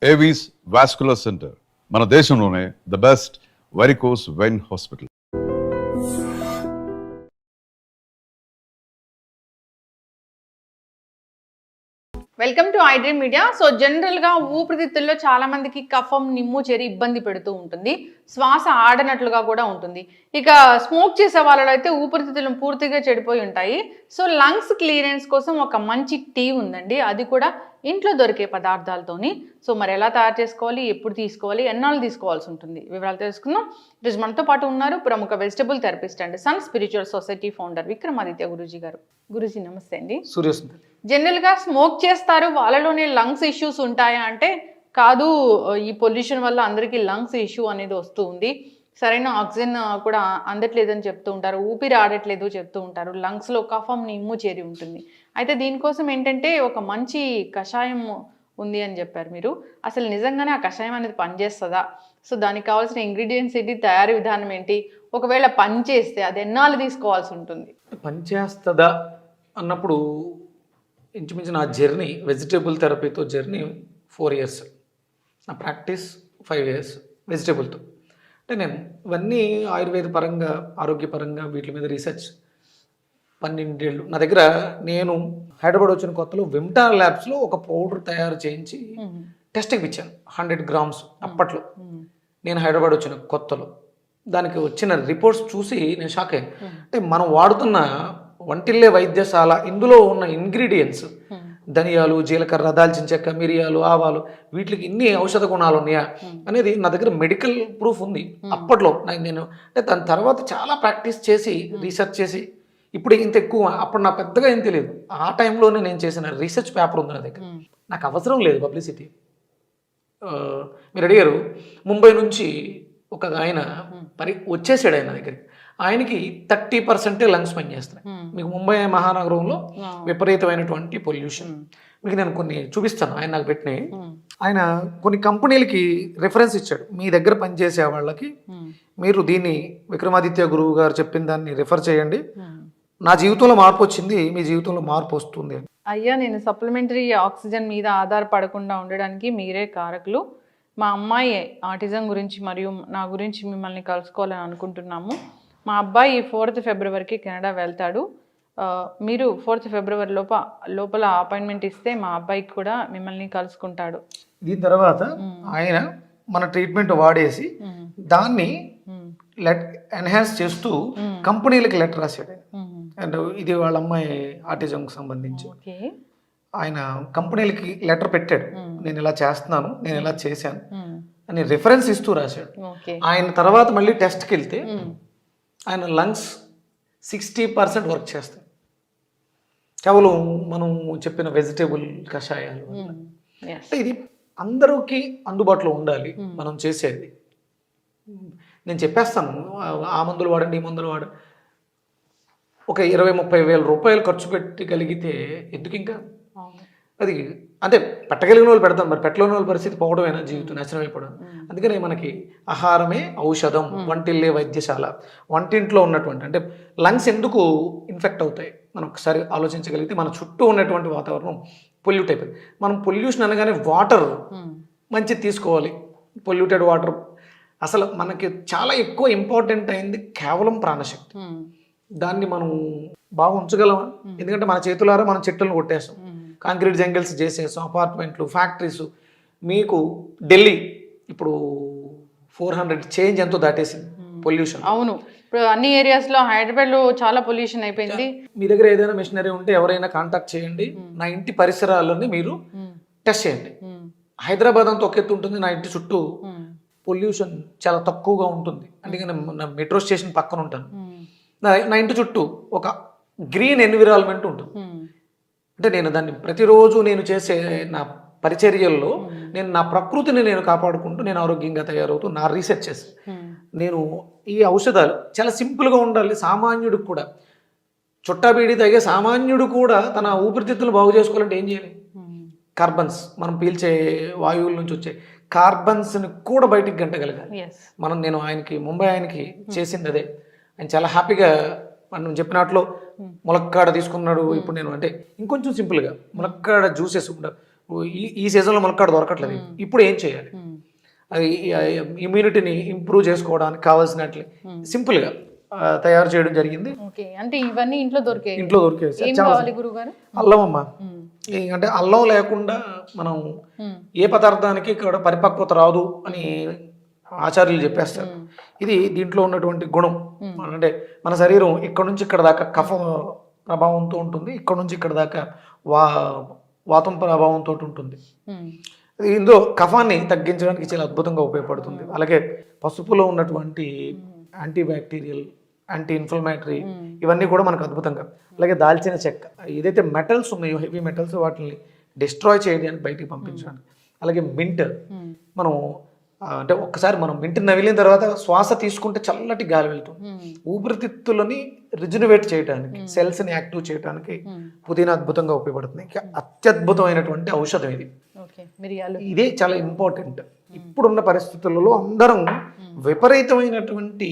Avis vascular centre మన దేశంలోనే the best varicose vein hospital. Welcome to I dream media. So జనరల్గా ఊపిరితిత్తుల్లో చాలా మందికి కఫం, నిమ్ము చేరి ఇబ్బంది పెడుతూ ఉంటుంది. శ్వాస ఆడనట్లుగా కూడా ఉంటుంది. ఇక స్మోక్ చేసే వాళ్ళలో అయితే ఊపిరితిత్తులు పూర్తిగా చెడిపోయి ఉంటాయి. సో లంగ్స్ క్లియరెన్స్ కోసం ఒక మంచి టీ ఉందండి, అది కూడా ఇంట్లో దొరికే పదార్థాలతోని. సో మరి ఎలా తయారు చేసుకోవాలి, ఎప్పుడు తీసుకోవాలి, ఎన్నాళ్ళు తీసుకోవాల్సి ఉంటుంది, వివరాలు తెలుసుకుందాం. ఈరోజు మనతో పాటు ఉన్నారు ప్రముఖ vegetable therapist and sun spiritual society founder Vikramaditya Guruji గారు. గురూజీ నమస్తే అండి. సూర్యసుందర్. జనరల్గా స్మోక్ చేస్తారు, వాళ్ళలోనే లంగ్స్ ఇష్యూస్ ఉంటాయా అంటే కాదు, ఈ పొల్యూషన్ వల్ల అందరికీ లంగ్స్ ఇష్యూ అనేది వస్తూ ఉంది. సరైన ఆక్సిజన్ కూడా అందట్లేదని చెప్తూ ఉంటారు, ఊపిరి ఆడట్లేదు చెప్తూ ఉంటారు, లంగ్స్లో కఫం, నిమ్ము చేరి ఉంటుంది. అయితే దీనికోసం ఏంటంటే ఒక మంచి కషాయం ఉంది అని చెప్పారు మీరు. అసలు నిజంగానే ఆ కషాయం అనేది పనిచేస్తుందా? సో దానికి కావాల్సిన ఇంగ్రీడియంట్స్ ఏంటి, తయారీ విధానం ఏంటి, ఒకవేళ పని చేస్తే అది ఎన్నాళ్ళు తీసుకోవాల్సి ఉంటుంది? పనిచేస్తుందా అన్నప్పుడు ఇంచుమించు నా జర్నీ, వెజిటేబుల్ థెరపీతో జర్నీ 4 years, నా ప్రాక్టీస్ 5 years వెజిటేబుల్తో. అంటే నేను ఇవన్నీ ఆయుర్వేద పరంగా, ఆరోగ్యపరంగా వీటి మీద రీసెర్చ్ 12 ఏళ్ళు నా దగ్గర. నేను హైదరాబాద్ వచ్చిన కొత్తలో విమ్టార్ ల్యాబ్స్లో ఒక పౌడర్ తయారు చేయించి టెస్ట్కి ఇచ్చాను, 100 grams. అప్పట్లో నేను హైదరాబాద్ వచ్చిన కొత్తలో దానికి వచ్చిన రిపోర్ట్స్ చూసి నేను షాక్ అయ్యాను. అంటే మనం వాడుతున్న వంటిల్లే వైద్యశాల, ఇందులో ఉన్న ఇంగ్రీడియంట్స్ ధనియాలు, జీలకర్ర, దాల్చిన చెక్క, మిరియాలు, ఆవాలు, వీటికి ఇన్ని ఔషధ గుణాలు ఉన్నాయా అనేది నా దగ్గర మెడికల్ ప్రూఫ్ ఉంది. అప్పట్లో నేను అంటే దాని తర్వాత చాలా ప్రాక్టీస్ చేసి రీసెర్చ్ చేసి ఇప్పుడు ఇంత ఎక్కువ, అప్పుడు నాకు పెద్దగా ఏం తెలియదు. ఆ టైంలోనే నేను చేసిన రీసెర్చ్ పేపర్ ఉంది నా దగ్గర. నాకు అవసరం లేదు పబ్లిసిటీ. మీరు అడిగారు, ముంబై నుంచి ఒక ఆయన వచ్చేసాడు ఆయన దగ్గరికి. ఆయనకి 30% లంగ్స్ పనిచేస్తున్నాయి. మీకు ముంబై మహానగరంలో విపరీతమైనటువంటి పొల్యూషన్. మీకు నేను కొన్ని చూపిస్తాను, ఆయన నాకు పెట్టినాయి. ఆయన కొన్ని కంపెనీలకి రిఫరెన్స్ ఇచ్చాడు, మీ దగ్గర పనిచేసే వాళ్ళకి మీరు దీన్ని విక్రమాదిత్య గురువు గారు చెప్పిన దాన్ని రిఫర్ చేయండి, నా జీవితంలో మార్పు వచ్చింది, మీ జీవితంలో మార్పు వస్తుంది అని. అయ్యా, నేను సప్లిమెంటరీ ఆక్సిజన్ మీద ఆధారపడకుండా ఉండడానికి మీరే కారకులు. మా అమ్మాయి ఆటిజం గురించి మరియు నా గురించి మిమ్మల్ని కలుసుకోవాలని అనుకుంటున్నాము. మా అబ్బాయి 4th February కెనడా వెళ్తాడు. మీరు 4th February లోపల అపాయింట్మెంట్ ఇస్తే మా అబ్బాయికి కూడా మిమ్మల్ని కలుసుకుంటాడు. దీని తర్వాత ఆయన మన ట్రీట్మెంట్ వాడేసి దాన్ని ఎన్హాన్స్ చేస్తూ కంపెనీలకు లెటర్ రాశాడు. అండ్ ఇది వాళ్ళ అమ్మాయి ఆటిజంకి సంబంధించి ఆయన కంపెనీలకి లెటర్ పెట్టాడు, నేను ఇలా చేస్తున్నాను, నేను ఇలా చేశాను అని రిఫరెన్స్ ఇస్తూ రాశాడు. ఆయన తర్వాత మళ్ళీ టెస్ట్కి వెళ్తే ఆయన లంగ్స్ 60% వర్క్ చేస్తాయి, కేవలం మనం చెప్పిన వెజిటేబుల్ కషాయాలు. అంటే ఇది అందరికీ అందుబాటులో ఉండాలి మనం చేసేది. నేను చెప్పేస్తాను, ఆ మందులు వాడండి, ఈ మందులు వాడండి. ఒక 20-30 వేల రూపాయలు ఖర్చు పెట్టగలిగితే ఎందుకు ఇంకా అది, అంటే పెట్టగలిగిన వాళ్ళు పెడతాం, మరి పెట్టలేని వాళ్ళ పరిస్థితి పోవడమేనా, జీవితం నాశనం అయిపోవడం. అందుకనే మనకి ఆహారమే ఔషధం, వంటిల్లే వైద్యశాల. వంటింట్లో ఉన్నటువంటి అంటే లంగ్స్ ఎందుకు ఇన్ఫెక్ట్ అవుతాయి మనం ఒకసారి ఆలోచించగలిగితే, మన చుట్టూ ఉన్నటువంటి వాతావరణం పొల్యూట్ అయిపోయింది. మనం పొల్యూషన్ అనగానే వాటర్ మంచిది తీసుకోవాలి, పొల్యూటెడ్ వాటర్. అసలు మనకి చాలా ఎక్కువ ఇంపార్టెంట్ అయింది కేవలం ప్రాణశక్తి. దాన్ని మనం బాగా ఉంచగలమా? ఎందుకంటే మన చేతులారా మనం చెట్లను కొట్టేస్తాం, కాంక్రీట్ జంగిల్స్ చేసేసాం, అపార్ట్మెంట్లు, ఫ్యాక్టరీస్. మీకు ఢిల్లీ ఇప్పుడు 400 చేంజ్ ఎంతో దాటేసింది పొల్యూషన్. అవును, ఇప్పుడు అన్ని ఏరియాస్లో, హైదరాబాద్లో చాలా పొల్యూషన్ అయిపోయింది. మీ దగ్గర ఏదైనా మిషనరీ ఉంటే ఎవరైనా కాంటాక్ట్ చేయండి, నా ఇంటి పరిసరాలని మీరు టెస్ట్ చేయండి. హైదరాబాద్ అంతా ఒక ఎత్తు ఉంటుంది, నా ఇంటి చుట్టూ పొల్యూషన్ చాలా తక్కువగా ఉంటుంది. అందుకే నా మెట్రో స్టేషన్ పక్కన ఉంటాను, నా ఇంటి చుట్టూ ఒక గ్రీన్ ఎన్విరాన్మెంట్ ఉంటుంది. అంటే నేను దాన్ని ప్రతిరోజు నేను చేసే నా పరిచర్యల్లో నేను నా ప్రకృతిని నేను కాపాడుకుంటూ నేను ఆరోగ్యంగా తయారవుతూ నా రీసెర్చ్ చేసి నేను ఈ ఔషధాలు చాలా సింపుల్గా ఉండాలి. సామాన్యుడికి కూడా, చుట్టాబీడి తాగే సామాన్యుడు కూడా తన ఊపిరితిత్తులు బాగు చేసుకోవాలంటే ఏం చేయాలి? కార్బన్స్, మనం పీల్చే వాయువుల నుంచి వచ్చే కార్బన్స్ని కూడా బయటికి గంటగలగాలి. నేను ఆయనకి, ముంబై ఆయనకి చేసింది అదే. ఆయన చాలా హ్యాపీగా మనం చెప్పినట్లు ములక్కాడ తీసుకున్నాడు. ఇప్పుడు నేను అంటే ఇంకొంచెం సింపుల్గా ములక్కాడ జ్యూసెస్ ఈ సీజన్లో ములక్కాడ దొరకట్లేదు, ఇప్పుడు ఏం చేయాలి, అది ఇమ్యూనిటీని ఇంప్రూవ్ చేసుకోవడానికి కావాల్సినట్లు సింపుల్గా తయారు చేయడం జరిగింది. ఓకే, అంటే ఇవన్నీ ఇంట్లో దొరికే ఇంట్లో దొరికేది. ఏం కావాలి గురుగారు? అల్లం అమ్మ, అంటే అల్లం లేకుండా మనం ఏ పదార్థానికి ఇక్కడ పరిపక్వత రాదు అని ఆచార్యులు చెప్పేస్తారు. ఇది దీంట్లో ఉన్నటువంటి గుణం. అంటే మన శరీరం ఇక్కడ నుంచి ఇక్కడ దాకా కఫ ప్రభావంతో ఉంటుంది, ఇక్కడ నుంచి ఇక్కడ దాకా వాతం ప్రభావంతో ఉంటుంది. ఇందులో కఫాన్ని తగ్గించడానికి చాలా అద్భుతంగా ఉపయోగపడుతుంది. అలాగే పసుపులో ఉన్నటువంటి యాంటీ బ్యాక్టీరియల్, యాంటీ ఇన్ఫ్లమేటరీ ఇవన్నీ కూడా మనకు అద్భుతంగా. అలాగే దాల్చిన చెక్క, ఏదైతే మెటల్స్ ఉన్నాయో హెవీ మెటల్స్ వాటిని డిస్ట్రాయ్ చేయడానికి బయటికి పంపించడానికి. అలాగే మింట్, మనం అంటే ఒక్కసారి మనం మింట్ నవిలిన తర్వాత శ్వాస తీసుకుంటే చల్లటి గాలి వెళ్తుంది. ఊపిరితిత్తులని రిజునవేట్ చేయడానికి, సెల్స్ని యాక్టివ్ చేయడానికి పుదీనా అద్భుతంగా ఉపయోగపడుతుంది. ఇంకా అత్యద్భుతమైనటువంటి ఔషధం ఇది. ఇదే చాలా ఇంపార్టెంట్. ఇప్పుడున్న పరిస్థితులలో అందరం విపరీతమైనటువంటి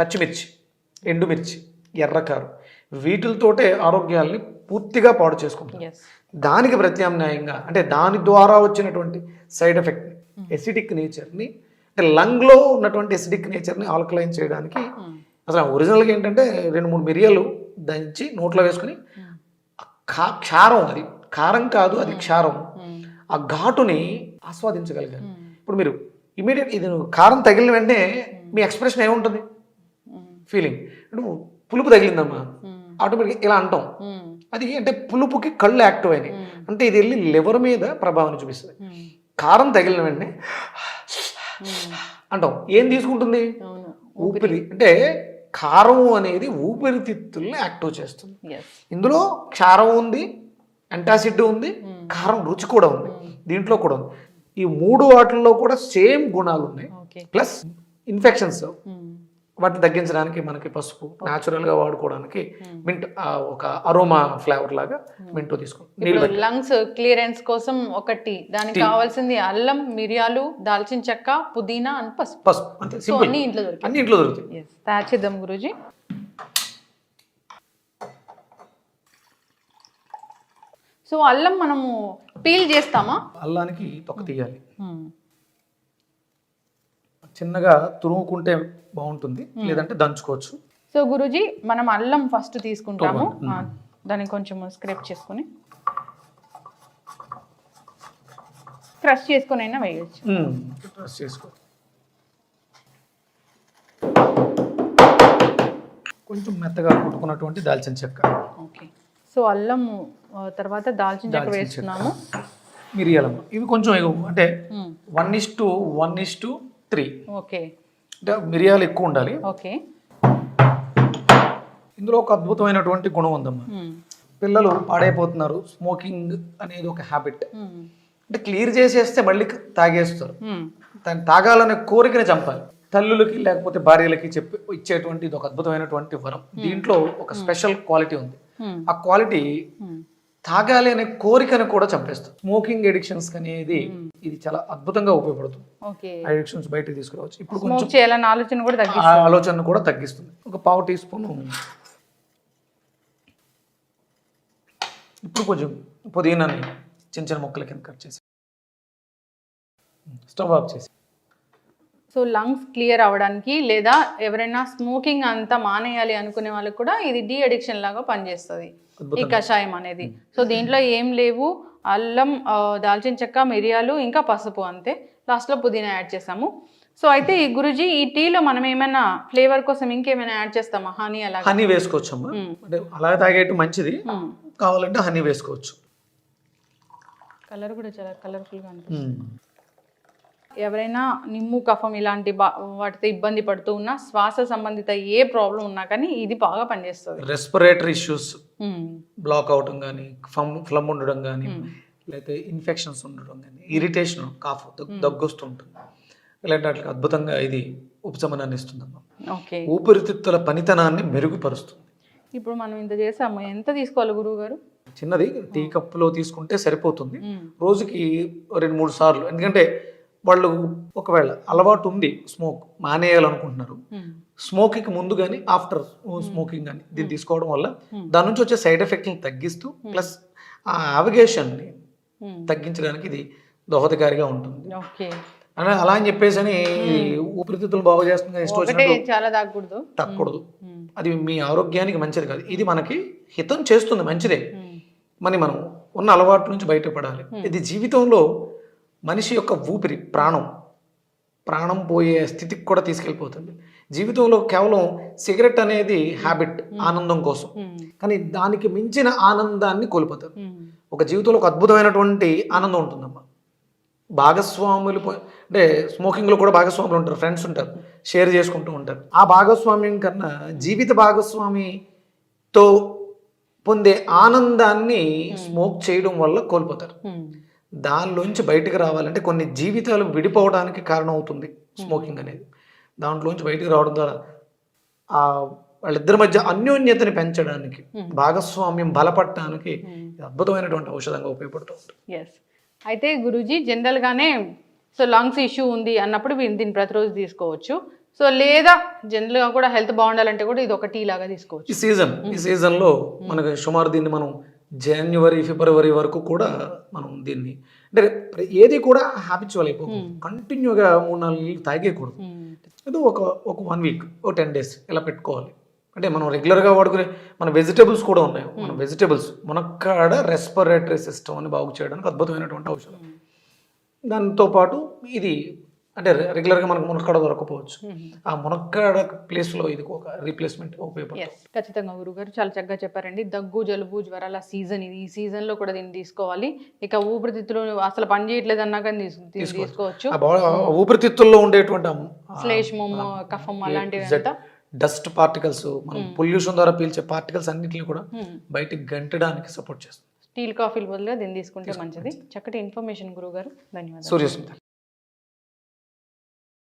పచ్చిమిర్చి, ఎండుమిర్చి, ఎర్రకారు వీటితోటే ఆరోగ్యాల్ని పూర్తిగా పాడు చేసుకుంటాం. దానికి ప్రత్యామ్నాయంగా, అంటే దాని ద్వారా వచ్చినటువంటి సైడ్ ఎఫెక్ట్ ఎసిడిక్ నేచర్ని, అంటే లంగ్లో ఉన్నటువంటి ఎసిడిక్ నేచర్ని ఆల్కలైన్ చేయడానికి అసలు ఒరిజినల్గా ఏంటంటే 2-3 మిరియాలు దంచి నోట్లో వేసుకుని క్షారం, అది కారం కాదు, అది క్షారం, ఆ ఘాటుని ఆస్వాదించగలిగారు. ఇప్పుడు మీరు ఇమీడియట్ ఇది కారం తగిలిన వెంటనే మీ ఎక్స్ప్రెషన్ ఏముంటుంది, ఫీలింగ్ అంటే పులుపు తగిలిందమ్మా ఆటోమేటిక్గా ఇలా అంటాం. అది అంటే పులుపుకి కళ్ళు యాక్టివ్ అయినాయి, అంటే ఇది వెళ్ళి లివర్ మీద ప్రభావం చూపిస్తుంది. కారం తగిలిన వెంటనే అంటాం, ఏం తీసుకుంటుంది, ఊపిరి. అంటే కారం అనేది ఊపిరితిత్తుల్ని యాక్టివ్ చేస్తుంది. ఇందులో క్షారం ఉంది, యాంటాసిడ్ ఉంది, కారం రుచి కూడా ఉంది, దీంట్లో కూడా ఉంది. ఈ 3 వాటిల్లో కూడా సేమ్ గుణాలు ఉన్నాయి. ప్లస్ ఇన్ఫెక్షన్స్ వాటిని తగ్గించడానికి మనకి పసుపు న్యాచురల్గా వాడుకోవడానికి మింట్ ఒక అరోమా ఫ్లేవర్ లాగా మింట్ తీసుకుంటాం. లంగ్స్ క్లియరెన్స్ కోసం ఒకటి, దానికి కావాల్సింది అల్లం, మిరియాలు, దాల్చిన చెక్క, పుదీనా అండ్ పసుపు. అంతే సింపుల్, అన్ని ఇంట్లో దొరుకుతాయి. తయారు చేద్దాం గురూజీ. సో అల్లం మనము పీల్ చేస్తామా? అల్లానికి తొక్క తీయాలి, చిన్నగా తురుముకుంటే బాగుంటుంది, లేదంటే దంచుకోవచ్చు. సో గురూజీ, మనం అల్లం ఫస్ట్ తీసుకుంటాము, దాన్ని కొంచెం స్క్రేప్ చేసుకుని క్రష్ చేసుకుని అయినా వేయచ్చు. క్రష్ చేసుకో, కొంచెం మెత్తగా కుట్టుకున్నటువంటి దాల్చిన చెక్క. ఓకే, సో అల్లం తర్వాత దాల్చిన చెక్క వేస్తున్నాము. మిరియాలం ఇవి కొంచెం అంటే 1:1:3. ఓకే, అంటే మిరియాలు ఎక్కువ ఉండాలి. ఓకే, ఇందులో ఒక అద్భుతమైనటువంటి గుణం ఉందమ్మా. పిల్లలు పాడైపోతున్నారు, స్మోకింగ్ అనేది ఒక హ్యాబిట్. అంటే క్లియర్ చేసేస్తే మళ్ళీ తాగేస్తారు, దాన్ని తాగాలనే కోరికని చంపాలి. తల్లులకి లేకపోతే భార్యలకి ఇచ్చేటువంటి ఇది ఒక అద్భుతమైనటువంటి వరం. దీంట్లో ఒక స్పెషల్ క్వాలిటీ ఉంది. ఆ క్వాలిటీ తాగాలి అనే కోరికను కూడా చంపేస్తుంది. స్మోకింగ్ ఎడిక్షన్స్ అనేది ఇది చాలా అద్భుతంగా ఉపయోగపడుతుంది. ఎడిక్షన్స్ బయటకు తీసుకురావచ్చు. ఇప్పుడు కొంచెం ఆలోచన కూడా తగ్గిస్తుంది. ఒక 1/2 టీ స్పూన్. ఇప్పుడు కొంచెం పుదీనాని చిన్న చిన్న ముక్కల కింద కట్ చేసి స్టవ్ ఆఫ్ చేసి. సో లంగ్స్ క్లియర్ అవ్వడానికి, లేదా ఎవరైనా స్మోకింగ్ అంతా మానేయాలి అనుకునే వాళ్ళకి కూడా ఇది డీ అడిక్షన్ లాగా పనిచేస్తుంది ఈ కషాయం అనేది. సో దీంట్లో ఏం లేవు, అల్లం, దాల్చిన చెక్క, మిరియాలు, ఇంకా పసుపు, అంతే. లాస్ట్లో పుదీనా యాడ్ చేసాము. సో అయితే ఈ గురుజీ, ఈ టీలో మనం ఏమైనా ఫ్లేవర్ కోసం ఇంకేమైనా యాడ్ చేస్తామా? హనీ అలా? హనీ వేసుకోవచ్చు అమ్మా, అంటే అలా తాగేట్టు మంచిది. కావాలంటే హనీ వేసుకోవచ్చు. కలర్ కూడా చాలా కలర్ఫుల్గా అనిపిస్తుంది. ఎవరైనా నిమ్ము, కఫం ఇలాంటి వాటితో ఇబ్బంది పడుతూ ఉన్నా, శ్వాస సంబంధిత ఏ ప్రాబ్లం ఉన్నా కానీ ఇది బాగా పనిచేస్తుంది. రెస్పిరేటరీ ఇష్యూస్ బ్లాక్ అవడం కానీ, ఫ్లమ్ ఉండడం కానీ, లేకపోతే ఇన్ఫెక్షన్స్ ఉండడం కానీ, ఇరిటేషన్, కాఫ్, దగ్గు వస్తుంటుంది, ఇలాంటి వాటికి అద్భుతంగా ఇది ఉపశమనాన్ని ఇస్తుందమ్మా. ఊపిరితిత్తుల పనితనాన్ని మెరుగుపరుస్తుంది. ఇప్పుడు మనం ఇంత చేసాము, ఎంత తీసుకోవాలి గురువు గారు? చిన్నది టీ కప్పులో తీసుకుంటే సరిపోతుంది. రోజుకి 2-3 సార్లు. ఎందుకంటే వాళ్ళు ఒకవేళ అలవాటు ఉంది, స్మోక్ మానేయాలనుకుంటున్నారు, స్మోకింగ్ ముందు కానీ ఆఫ్టర్ స్మోకింగ్ కానీ దీన్ని తీసుకోవడం వల్ల దాని నుంచి వచ్చే సైడ్ ఎఫెక్ట్ని తగ్గిస్తూ, ప్లస్ ఆ యావిగేషన్ని తగ్గించడానికి ఇది దోహదకారిగా ఉంటుంది. ఓకే. అలా అని చెప్పేసి అని ఊపిరితిత్తులు బాగు చేస్తుంది ఇష్టం ఒకటే వచ్చినట్టు చాలా తాగకూడదు. తగ్గకూడదు. అది మీ ఆరోగ్యానికి మంచిది కాదు. ఇది మనకి హితం చేస్తుంది, మంచిదే. మనం ఉన్న అలవాటు నుంచి బయటపడాలి. ఇది జీవితంలో మనిషి యొక్క ఊపిరి, ప్రాణం పోయే స్థితికి కూడా తీసుకెళ్ళిపోతుంది. జీవితంలో కేవలం సిగరెట్ అనేది హ్యాబిట్, ఆనందం కోసం, కానీ దానికి మించిన ఆనందాన్ని కోల్పోతారు. ఒక జీవితంలో ఒక అద్భుతమైనటువంటి ఆనందం ఉంటుందమ్మా. భాగస్వాములు అంటే స్మోకింగ్లో కూడా భాగస్వాములు ఉంటారు, ఫ్రెండ్స్ ఉంటారు, షేర్ చేసుకుంటూ ఉంటారు. ఆ భాగస్వామ్యం కన్నా జీవిత భాగస్వామితో పొందే ఆనందాన్ని స్మోక్ చేయడం వల్ల కోల్పోతారు. దానిలోంచి బయటకు రావాలంటే కొన్ని జీవితాలు విడిపోవడానికి కారణం అవుతుంది స్మోకింగ్ అనేది. దాంట్లోంచి బయటకు రావడం ద్వారా వాళ్ళిద్దరి మధ్య అన్యోన్యతని పెంచడానికి, భాగస్వామ్యం బలపడటానికి అద్భుతమైనటువంటి ఔషధంగా ఉపయోగపడుతుంది. ఎస్. అయితే గురూజీ జనరల్గానే సో లంగ్స్ ఇష్యూ ఉంది అన్నప్పుడు దీన్ని ప్రతిరోజు తీసుకోవచ్చు. సో లేదా జనరల్గా కూడా హెల్త్ బాగుండాలంటే కూడా ఇది ఒక టీ లాగా తీసుకోవచ్చు. ఈ సీజన్లో మనకి సుమారు దీన్ని మనం జనవరి, ఫిబ్రవరి వరకు కూడా మనం దీన్ని అంటే ఏది కూడా హ్యాబిచువల్ అయిపోతుంది. కంటిన్యూగా 3-4 నీళ్ళు తాగేయకూడదు. ఏదో ఒక 1 వీక్, 10 days ఇలా పెట్టుకోవాలి. అంటే మనం రెగ్యులర్గా వాడుకునే మన వెజిటేబుల్స్ కూడా ఉన్నాయి. మన వెజిటేబుల్స్ మునక్కాడ రెస్పిరేటరీ సిస్టమ్ అని బాగు చేయడానికి అద్భుతమైనటువంటి ఔషధం. దాంతోపాటు ఇది అంటే రెగ్యులర్గా మనకు మునక్కాడ దొరకపోవచ్చు. ఆ మునక్కాడ ప్లేస్లో ఇది ఒక రీప్లేస్మెంట్ ఉపయోగపడుతుంది. ఖచ్చితంగా గురుగారు చాలా చక్కగా చెప్పారండి. దగ్గు, జలుబు, జ్వరాల సీజన్ ఇది. ఈ సీజన్లో కూడా దీన్ని తీసుకోవాలి. ఇక ఊపిరితిత్తులు అసలు పని చేయట్లేదు అన్నా కానీ తీసుకోవచ్చు. ఊపిరితిత్తుల్లో ఉండేటువంటి శ్లేష్మం, కఫం అలాంటివి, డస్ట్ పార్టికల్స్, మనం పొల్యూషన్ ద్వారా పీల్చే పార్టికల్స్ అన్నిటిని కూడా బయటికి గంటడానికి సపోర్ట్ చేస్తుంది. టీ కాఫీల బదులుగా దీన్ని తీసుకుంటే మంచిది. చక్కటి ఇన్ఫర్మేషన్ గురుగారు, ధన్యవాదాలు. Suryasmita.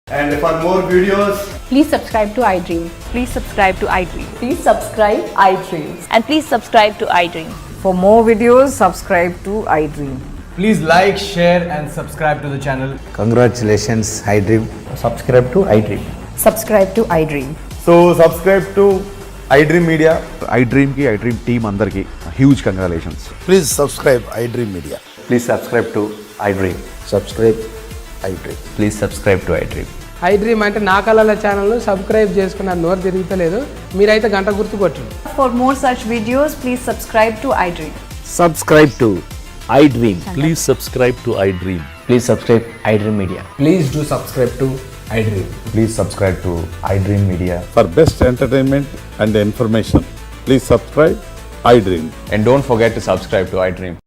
And for more videos, Please subscribe to iDream. Please subscribe to iDream. Please subscribe iDream. And please subscribe to iDream. For more videos, subscribe to iDream. please like, share and subscribe to the channel. Congratulations, iDream. Subscribe to iDream. Subscribe to iDream. So subscribe to iDream Media. iDream ki iDream team andarki huge congratulations. Please subscribe iDream Media. Please subscribe to iDream. Subscribe iDream. Please subscribe to iDream. iDream అంటే నా కళల channel subscribe చేసుకున్న నోరు తిరుగుతలేదు, మీరైతే గంట గుర్తు కొట్టండి. For more such videos, please subscribe to iDream. Subscribe to iDream. Please subscribe to iDream. Please subscribe iDream Media. Please do subscribe to iDream. Please subscribe to iDream Media. For best entertainment and information, please subscribe iDream. And don't forget to subscribe to iDream.